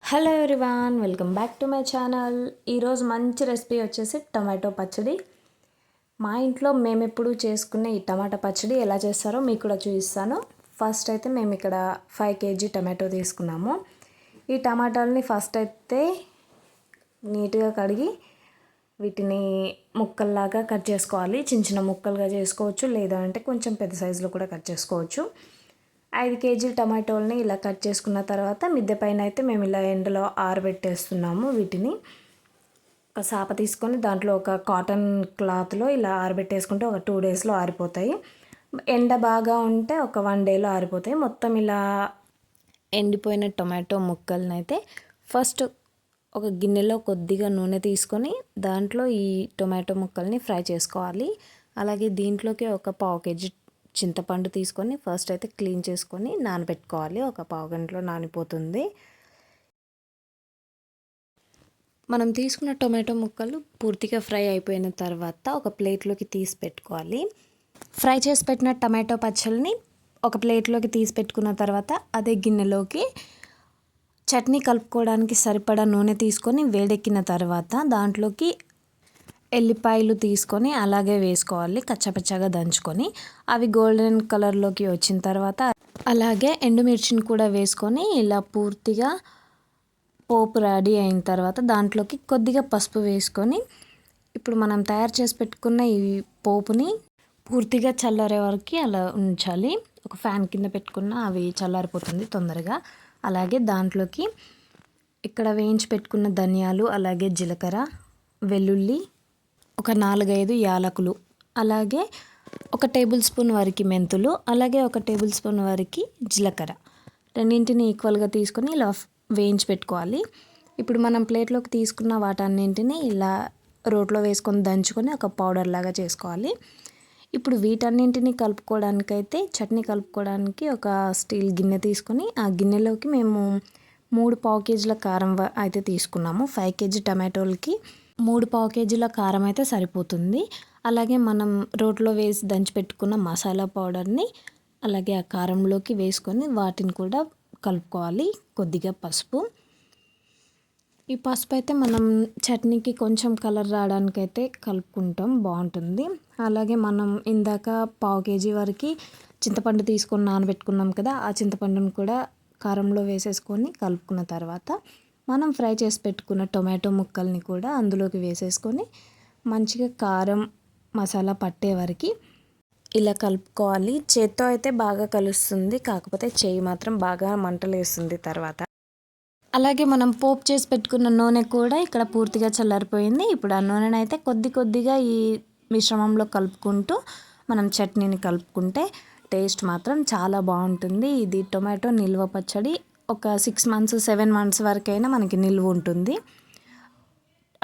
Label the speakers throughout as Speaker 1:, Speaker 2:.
Speaker 1: Hello everyone, welcome back to my channel. ఈరోజు మంచి recipe వచ్చేసి టమాటో పచ్చడి. మా ఇంట్లో మేము ఎప్పుడు చేసుకునే ఈ టమాటా పచ్చడి ఎలా చేస్తారో మీకు కూడా చూపిస్తాను. ఫస్ట్ అయితే మేము ఇక్కడ 5 kg టమాటో తీసుకున్నాము. ఈ టమాటాలని ఫస్ట్ అయితే నీట్గా కడిగి వీటిని ముక్కల్లాగా కట్ చేసుకోవాలి. చిన్న చిన్న ముక్కలుగా చేసుకోవచ్చు, లేదా అంటే కొంచెం పెద్ద సైజులో కూడా కట్ చేసుకోవచ్చు. 5 kg టమాటోల్ని ఇలా కట్ చేసుకున్న తర్వాత మిద్దె పైన అయితే మేము ఇలా ఎండలో ఆరబెట్టేస్తున్నాము. వీటిని ఒక సాప తీసుకొని దాంట్లో ఒక కాటన్ క్లాత్లో ఇలా ఆరబెట్టేసుకుంటే ఒక 2 daysలో ఆరిపోతాయి. ఎండ బాగా ఉంటే ఒక 1 dayలో ఆరిపోతాయి. మొత్తం ఇలా ఎండిపోయిన టొమాటో ముక్కల్ని అయితే ఫస్ట్ ఒక గిన్నెలో కొద్దిగా నూనె తీసుకొని దాంట్లో ఈ టొమాటో ముక్కల్ని ఫ్రై చేసుకోవాలి. అలాగే దీంట్లోకి ఒక 1/2 kg చింతపండు తీసుకొని ఫస్ట్ అయితే క్లీన్ చేసుకొని నానబెట్టుకోవాలి. ఒక 1/2 గంటలో నానిపోతుంది. మనం తీసుకున్న టొమాటో ముక్కలు పూర్తిగా ఫ్రై అయిపోయిన తర్వాత ఒక ప్లేట్లోకి తీసి పెట్టుకోవాలి. ఫ్రై చేసి పెట్టిన టమాటో పచ్చళ్ళని ఒక ప్లేట్లోకి తీసి పెట్టుకున్న తర్వాత అదే గిన్నెలోకి చట్నీ కలుపుకోవడానికి సరిపడా నూనె తీసుకొని వేడెక్కిన తర్వాత దాంట్లోకి ఎల్లిపాయలు తీసుకొని అలాగే వేసుకోవాలి, కచ్చపచ్చగా దంచుకొని. అవి గోల్డెన్ కలర్లోకి వచ్చిన తర్వాత అలాగే ఎండుమిర్చిని కూడా వేసుకొని ఇలా పూర్తిగా పోపు రెడీ అయిన తర్వాత దాంట్లోకి కొద్దిగా పసుపు వేసుకొని ఇప్పుడు మనం తయారు చేసి పెట్టుకున్న ఈ పోపుని పూర్తిగా చల్లారే వరకు అలా ఉంచాలి. ఒక ఫ్యాన్ కింద పెట్టుకున్న అవి చల్లారిపోతుంది తొందరగా. అలాగే దాంట్లోకి ఇక్కడ వేయించి పెట్టుకున్న ధనియాలు, అలాగే జీలకర్ర, వెల్లుల్లి, ఒక 4-5 యాలకులు, అలాగే 1 టేబుల్ స్పూన్ వరకు మెంతులు, అలాగే 1 టేబుల్ స్పూన్ వరకు జీలకర్ర, రెండింటిని ఈక్వల్గా తీసుకొని ఇలా వేయించి పెట్టుకోవాలి. ఇప్పుడు మనం ప్లేట్లోకి తీసుకున్న వాటన్నింటిని ఇలా రోట్లో వేసుకొని దంచుకొని ఒక పౌడర్ లాగా చేసుకోవాలి. ఇప్పుడు వీటన్నింటిని కలుపుకోవడానికైతే చట్నీ కలుపుకోవడానికి ఒక స్టీల్ గిన్నె తీసుకొని ఆ గిన్నెలోకి మేము 3/4 kg కారం అయితే తీసుకున్నాము. 5 kg టమాటోలకి 3/4 kg కారం అయితే సరిపోతుంది. అలాగే మనం రోట్లో వేసి దంచి పెట్టుకున్న మసాలా పౌడర్ని అలాగే ఆ కారంలోకి వేసుకొని వాటిని కూడా కలుపుకోవాలి. కొద్దిగా పసుపు. ఈ పసుపు అయితే మనం చట్నీకి కొంచెం కలర్ రావడానికైతే కలుపుకుంటాం, బాగుంటుంది. అలాగే మనం ఇందాక 1/4 kg వరకు చింతపండు తీసుకొని నానబెట్టుకున్నాం కదా, ఆ చింతపండును కూడా కారంలో వేసేసుకొని కలుపుకున్న తర్వాత మనం ఫ్రై చేసి పెట్టుకున్న టొమాటో ముక్కల్ని కూడా అందులోకి వేసేసుకొని మంచిగా కారం మసాలా పట్టే వరకు ఇలా కలుపుకోవాలి. చేత్తో అయితే బాగా కలుస్తుంది, కాకపోతే చేయి మాత్రం బాగా మంటలేస్తుంది తర్వాత. అలాగే మనం పోపు చేసి పెట్టుకున్న నూనె కూడా ఇక్కడ పూర్తిగా చల్లారిపోయింది. ఇప్పుడు ఆ నూనెను అయితే కొద్దిగా ఈ మిశ్రమంలో కలుపుకుంటూ మనం చట్నీని కలుపుకుంటే టేస్ట్ మాత్రం చాలా బాగుంటుంది. ఇది టొమాటో నిల్వ పచ్చడి. ఒక 6 months 7 months వరకైనా మనకి నిల్వ ఉంటుంది.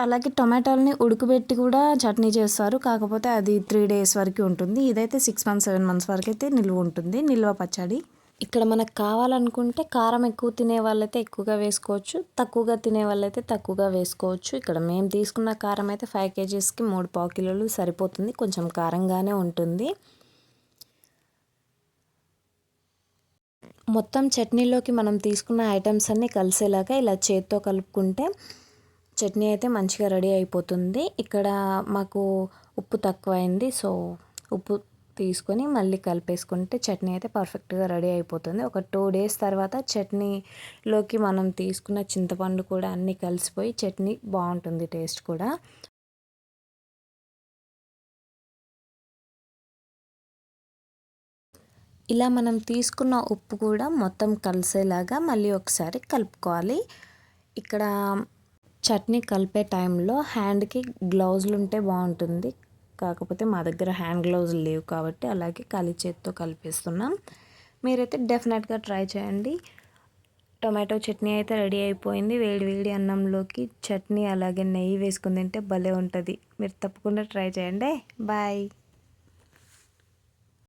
Speaker 1: అలాగే టొమాటోల్ని ఉడకబెట్టి కూడా చట్నీ చేస్తారు, కాకపోతే అది 3 days వరకు ఉంటుంది. ఇదైతే 6 months 7 months వరకు అయితే నిల్వ ఉంటుంది, నిల్వ పచ్చడి. ఇక్కడ మనకు కావాలనుకుంటే కారం ఎక్కువ తినే వాళ్ళైతే ఎక్కువగా వేసుకోవచ్చు, తక్కువగా తినే వాళ్ళైతే తక్కువగా వేసుకోవచ్చు. ఇక్కడ మేము తీసుకున్న కారం అయితే 5 kgsకి 3/4 kilos సరిపోతుంది, కొంచెం కారంగానే ఉంటుంది. మొత్తం చట్నీలోకి మనం తీసుకున్న ఐటమ్స్ అన్నీ కలిసేలాగా ఇలా చేత్తో కలుపుకుంటే చట్నీ అయితే మంచిగా రెడీ అయిపోతుంది. ఇక్కడ మాకు ఉప్పు తక్కువైంది, సో ఉప్పు తీసుకొని మళ్ళీ కలిపేసుకుంటే చట్నీ అయితే పర్ఫెక్ట్గా రెడీ అయిపోతుంది. ఒక 2 days తర్వాత చట్నీలోకి మనం తీసుకున్న చింతపండు కూడా అన్నీ కలిసిపోయి చట్నీ బాగుంటుంది, టేస్ట్ కూడా. ఇలా మనం తీసుకున్న ఉప్పు కూడా మొత్తం కలిసేలాగా మళ్ళీ ఒకసారి కలుపుకోవాలి. ఇక్కడ చట్నీ కలిపే టైంలో హ్యాండ్కి గ్లౌజులు ఉంటే బాగుంటుంది, కాకపోతే మా దగ్గర హ్యాండ్ గ్లౌజులు లేవు కాబట్టి అలాగే ఖాళీ చేతితో కలిపేస్తున్నాం. మీరైతే డెఫినెట్గా ట్రై చేయండి. టొమాటో చట్నీ అయితే రెడీ అయిపోయింది. వేడి వేడి అన్నంలోకి చట్నీ అలాగే నెయ్యి వేసుకుని తింటే భలే ఉంటుంది. మీరు తప్పకుండా ట్రై చేయండి. బాయ్.